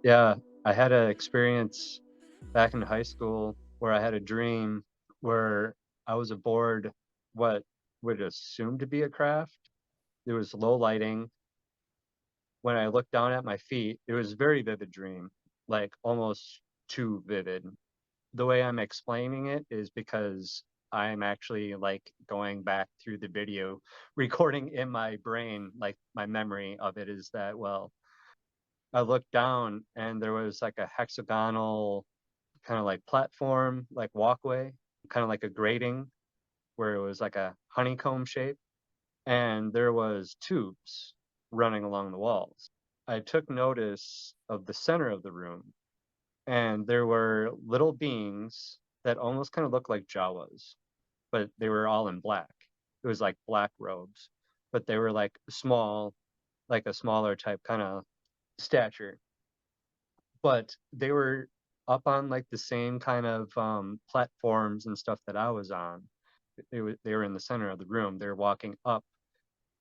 Yeah, I had an experience back in high school where I had a dream where I was aboard what would assume to be a craft. There was low lighting. When I looked down at my feet, it was a very vivid dream, like almost too vivid. The way I'm explaining it is because I'm actually like going back through the video recording in my brain, like my memory of it is that, well, I looked down and there was like a hexagonal kind of like platform, like walkway, kind of like a grating where it was like a honeycomb shape, and there was tubes running along the walls. I took notice of the center of the room, and there were little beings that almost kind of looked like Jawas, but they were all in black. It was like black robes, but they were like small, like a smaller type kind of stature, but they were up on like the same kind of platforms and stuff that I was on. They were in the center of the room. They were walking up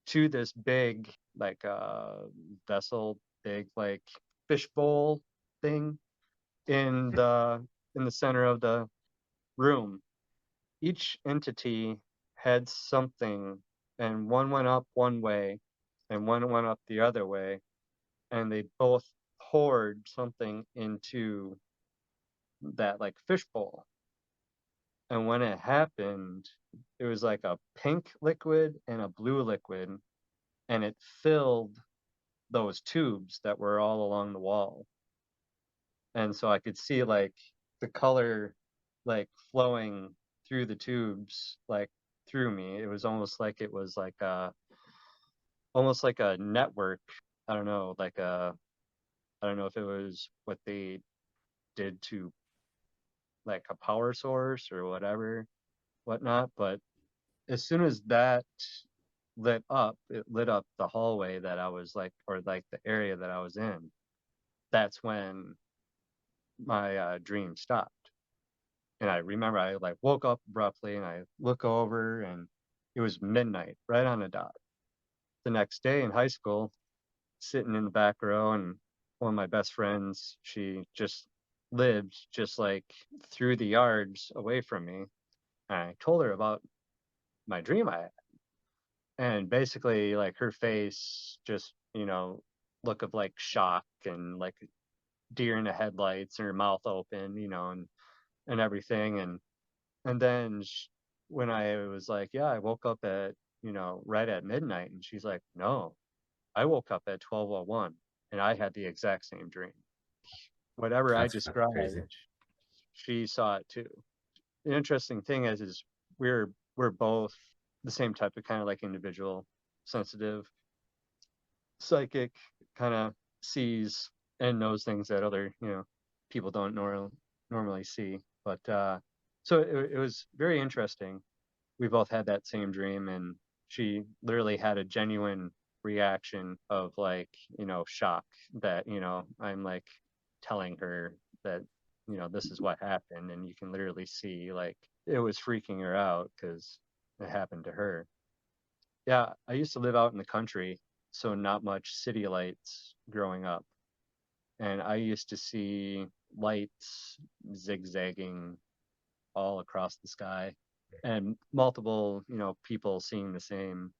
to this big like vessel, big like fishbowl thing in the center of the room. Each entity had something, and one went up one way, and one went up the other way, and they both poured something into that like fishbowl. And when it happened, it was like a pink liquid and a blue liquid, and it filled those tubes that were all along the wall. And so I could see like the color like flowing through the tubes, like through me. It was almost like a network. I don't know, I don't know if it was what they did to like a power source or whatever, whatnot, but as soon as that lit up, it lit up the hallway that I was like, or like the area that I was in. That's when my dream stopped. And I remember I like woke up abruptly and I look over and it was midnight, right on the dot. The next day in high school, sitting in the back row, and one of my best friends, she just lived just like through the yards away from me. And I told her about my dream I had. And basically, like her face just, look of like shock and like deer in the headlights and her mouth open, and everything. And then when I was like, yeah, I woke up at, right at midnight. And she's like, no, I woke up at 12:01 and I had the exact same dream. Whatever I That's crazy. described, she saw it too. The interesting thing is we're both the same type of kind of like individual, sensitive, psychic, kind of sees and knows things that other, people don't normally see. But so it was very interesting. We both had that same dream, and she literally had a genuine reaction of like, shock that, I'm like telling her that, this is what happened. And you can literally see like it was freaking her out because it happened to her. Yeah, I used to live out in the country, so not much city lights growing up. And I used to see lights zigzagging all across the sky and multiple, people seeing the same,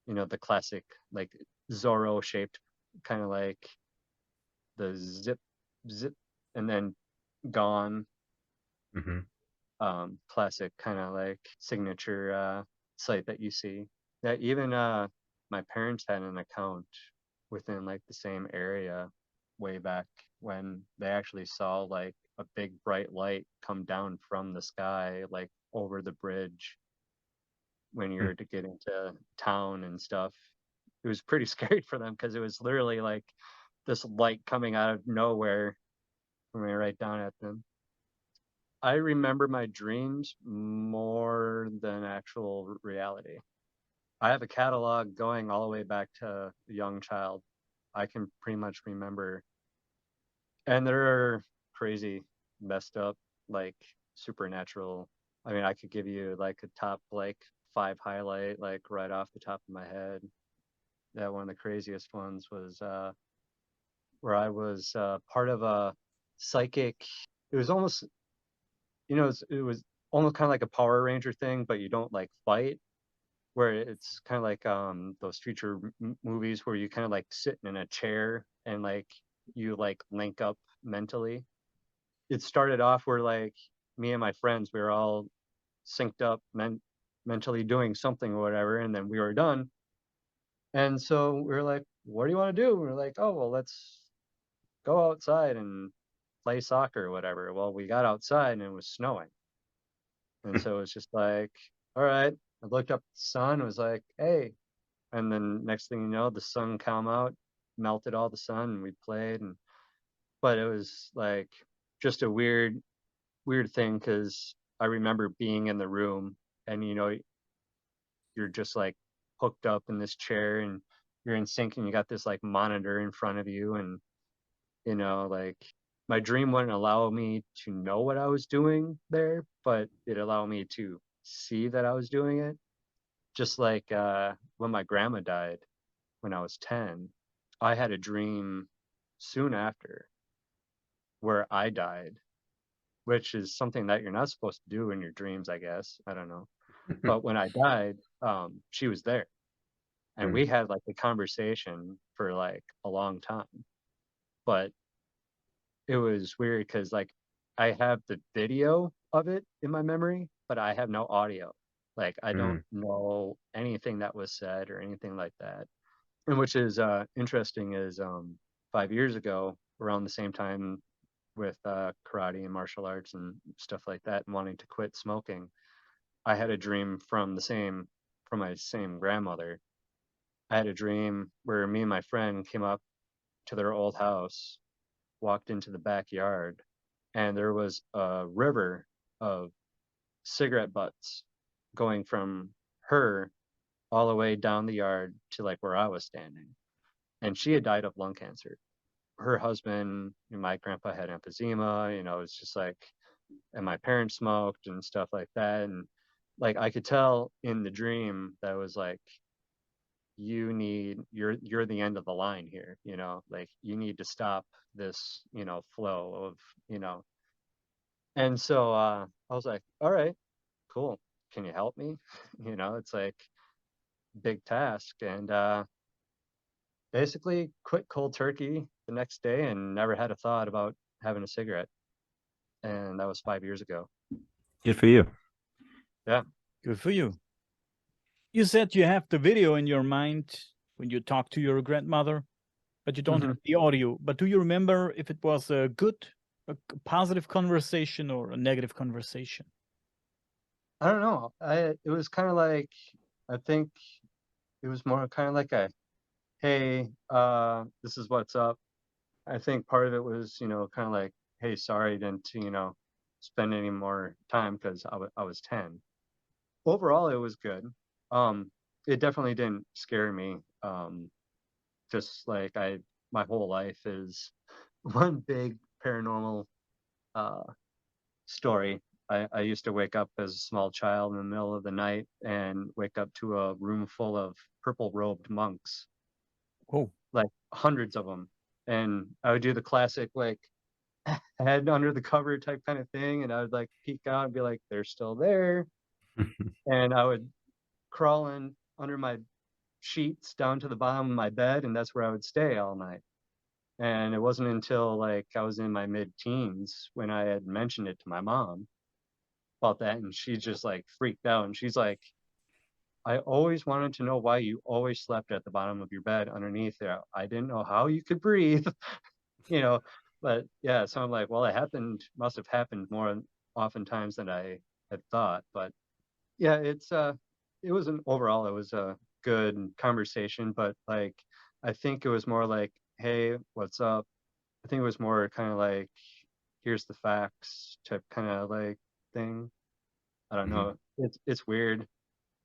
the classic like Zorro shaped kind of like the zip zip and then gone, Hmm. classic kind of like signature sight that you see. Yeah, even my parents had an account within like the same area way back when they actually saw like a big bright light come down from the sky like over the bridge when you're to get into town and stuff. It was pretty scary for them because it was literally like this light coming out of nowhere coming right down at them. I remember my dreams more than actual reality. I have a catalog going all the way back to a young child. I can pretty much remember, and there are crazy, messed up, like supernatural. I mean, I could give you like a top like five highlight, like right off the top of my head. That one of the craziest ones was where I was part of a psychic. It was almost, it was almost kind of like a Power Ranger thing, but you don't like fight. Where it's kind of like those future movies where you kind of like sitting in a chair and like you like link up mentally. It started off where like me and my friends, we were all synced up mentally doing something or whatever, and then we were done. And so we were like, what do you want to do? We are like, oh well, let's go outside and play soccer or whatever. Well, we got outside and it was snowing. And so it's just like, all right. I looked up at the sun, was like, hey. And then next thing you know, the sun came out, melted all the sun, and we played. And but it was like just a weird thing because I remember being in the room and you're just like hooked up in this chair and you're in sync and you got this like monitor in front of you and like my dream wouldn't allow me to know what I was doing there, but it allowed me to see that I was doing it. Just like when my grandma died when I was 10, I had a dream soon after where I died, which is something that you're not supposed to do in your dreams, I guess. I don't know. But when I died, she was there and Mm, we had like a conversation for like a long time. But it was weird because like I have the video of it in my memory, but I have no audio. Like I don't mm, know anything that was said or anything like that. And which is interesting is 5 years ago, around the same time with karate and martial arts and stuff like that, and wanting to quit smoking, I had a dream from my same grandmother. I had a dream where me and my friend came up to their old house, walked into the backyard, and there was a river of cigarette butts going from her all the way down the yard to like where I was standing. And she had died of lung cancer. Her husband, my grandpa had emphysema, it's just like, and my parents smoked and stuff like that. And like I could tell in the dream that was like, you're the end of the line here, like you need to stop this, flow of, you know, and so I was like, all right, cool. Can you help me? It's like big task. And basically quit cold turkey the next day and never had a thought about having a cigarette. And that was 5 years ago. good for you. Yeah. Good for you. You said you have the video in your mind when you talk to your grandmother, but you don't hmm have the audio. But do you remember if it was a good, positive conversation or a negative conversation? I don't know. It was kind of like, I think it was more kind of like a, hey, this is what's up. I think part of it was, kind of like, hey, sorry, didn't, spend any more time because I was 10. Overall, it was good. Um, it definitely didn't scare me. Just like my whole life is one big paranormal uh, story. I used to wake up as a small child in the middle of the night and wake up to a room full of purple robed monks, Oh, like hundreds of them. And I would do the classic, like, head under the cover type kind of thing. And I would like peek out and be like, they're still there. And I would crawl in under my sheets down to the bottom of my bed. And that's where I would stay all night. And it wasn't until like I was in my mid teens when I had mentioned it to my mom about that. And she just like freaked out. And she's like, I always wanted to know why you always slept at the bottom of your bed underneath there. I didn't know how you could breathe, you know. But yeah, so I'm like, well, must have happened more oftentimes than I had thought. But yeah, it was an overall, it was a good conversation. But like, I think it was more like, hey, what's up? I think it was more kind of like, here's the facts type kind of like thing. I don't Mhm. know. It's weird.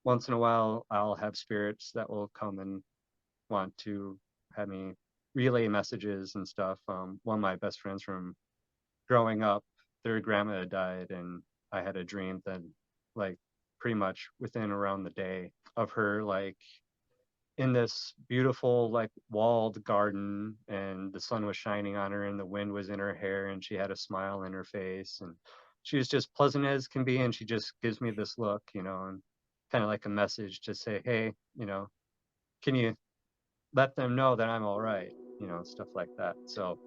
Once in a while, I'll have spirits that will come and want to have me relay messages and stuff. One of my best friends from growing up, their grandma had died, and I had a dream that, like, pretty much within around the day of her, like, in this beautiful like walled garden, and the sun was shining on her and the wind was in her hair and she had a smile in her face, and she was just pleasant as can be, and she just gives me this look, and kind of like a message to say, hey, can you let them know that I'm all right, stuff like that. So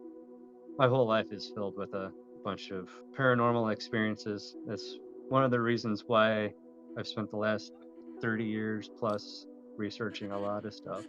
my whole life is filled with a bunch of paranormal experiences. That's one of the reasons why I've spent the last 30 years plus researching a lot of stuff.